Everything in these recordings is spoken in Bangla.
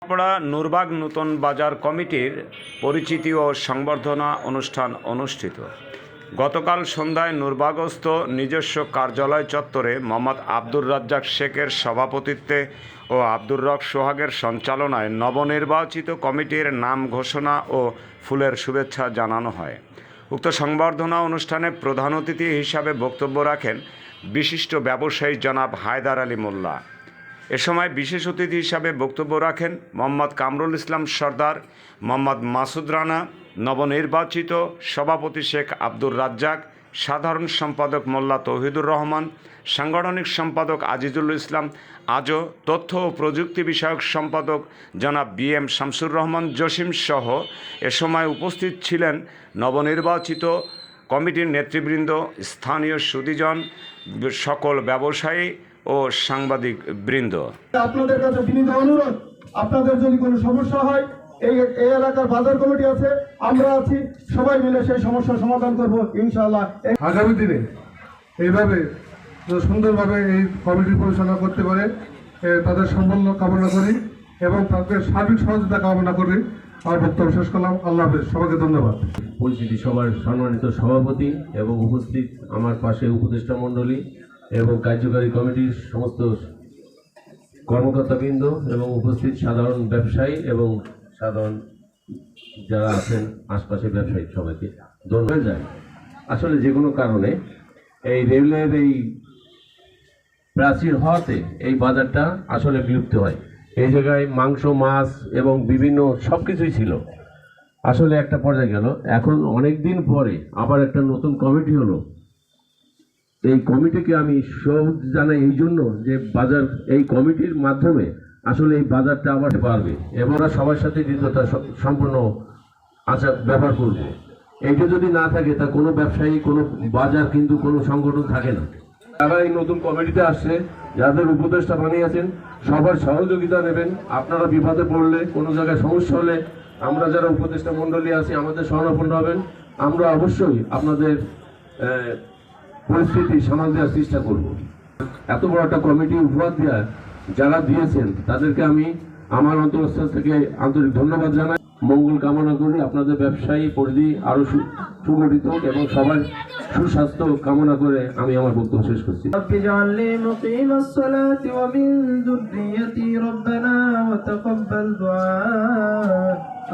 পড়া নূরবাগ নূতন বাজার কমিটির পরিচিতি ও সংবর্ধনা অনুষ্ঠান অনুষ্ঠিত। গতকাল সন্ধ্যায় নূরবাগস্থ নিজস্ব কার্যালয় চত্বরে মোহাম্মদ আব্দুর রাজ্জাক শেখের সভাপতিত্বে ও আব্দুর রক সোহাগের সঞ্চালনায় নবনির্বাচিত কমিটির নাম ঘোষণা ও ফুলের শুভেচ্ছা জানানো হয়। উক্ত সংবর্ধনা অনুষ্ঠানে প্রধান অতিথি হিসাবে বক্তব্য রাখেন বিশিষ্ট ব্যবসায়ী জনাব হায়দার আলী মোল্লা। এ সময় বিশেষ অতিথি হিসাবে বক্তব্য রাখেন মোহাম্মদ কামরুল ইসলাম সর্দার, মোহাম্মদ মাসুদ রানা, নবনির্বাচিত সভাপতি শেখ আব্দুর রাজ্জাক, সাধারণ সম্পাদক মোল্লা তৌহিদুর রহমান, সাংগঠনিক সম্পাদক আজিজুল ইসলাম আজো, তথ্য ও প্রযুক্তি বিষয়ক সম্পাদক জনাব BM শামসুর রহমান জসিম সহ এ সময় উপস্থিত ছিলেন নবনির্বাচিত কমিটির নেতৃবৃন্দ, স্থানীয় সুধীজন, সকল ব্যবসায়ী ও সাংবাদিক বৃন্দ। আপনাদের কাছে বিনীত অনুরোধ, আপনাদের যদি কোনো সমস্যা হয় এই এলাকার বাজার কমিটি আছে, আমরা আছি, সবাই মিলে সেই সমস্যার সমাধান করব ইনশাআল্লাহ। আগামী দিনে এইভাবে সুন্দরভাবে এই কমিটি পরিচালনা করতে পারে তাদের সাফল্য কামনা করি এবং তাদের সার্বিক সহযোগিতা কামনা করি। আমার বক্তব্য শেষ করলাম। আল্লাহ হাফেজ, সবাইকে ধন্যবাদ। পরিচিতি সভার সম্মানিত সভাপতি এবং উপস্থিত আমার পাশে উপদেষ্টা মণ্ডলী এবং কার্যকারী কমিটির সমস্ত কর্মকর্তাবৃন্দ এবং উপস্থিত সাধারণ ব্যবসায়ী এবং সাধারণ যারা আছেন আশপাশের ব্যবসায়ী, সবাইকে ধন্যবাদ যায়। আসলে যে কোনো কারণে এই রেলের এই প্রাচীর হওয়াতে এই বাজারটা আসলে বিলুপ্ত হয়। এই জায়গায় মাংস, মাছ এবং বিভিন্ন সব কিছুই ছিল। আসলে একটা পর্যায়ে গেল, এখন অনেক দিন পরে আবার একটা নতুন কমিটি হলো। এই কমিটিকে আমি সহজ জানাই এই জন্য যে বাজার এই কমিটির মাধ্যমে আসলে এই বাজারটা আবার পারবে এবং আমরা সবার সাথে হৃদ্যতা সম্পূর্ণ ব্যবহার করব। এইটা যদি না থাকে তা কোনো ব্যবসায়ী, কোনো বাজার কিন্তু কোনো সংগঠন থাকে না। যারা এই নতুন কমিটিতে আসছে, যাদের উপদেষ্টা বানিয়েছেন, সবার সহযোগিতা নেবেন। আপনারা বিপদে পড়লে, কোনো জায়গায় সমস্যা হলে আমরা যারা উপদেষ্টা মণ্ডলী আছি আমাদের শরণাপন্ন হবেন। আমরা অবশ্যই আপনাদের পরিস্থিতি সামাল দেওয়ার চেষ্টা করব। এত বড় একটা কমিটি উপহার দেওয়া যারা দিয়েছেন তাদেরকে আমি আমার অন্তঃস্থল থেকে আন্তরিক ধন্যবাদ জানাই। মঙ্গল কামনা করি, আপনাদের ব্যবসায়ী পরিধি আরো সুগঠিত এবং সবার সুস্বাস্থ্য কামনা করে আমি আমার বক্তব্য শেষ করছি।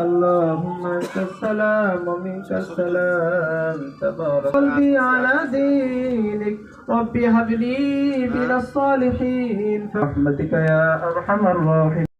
اللهم أنت السلام ومنك السلام تبارك قلبي على دينك ربي هب لي من الصالحين برحمتك يا أرحم الراحمين.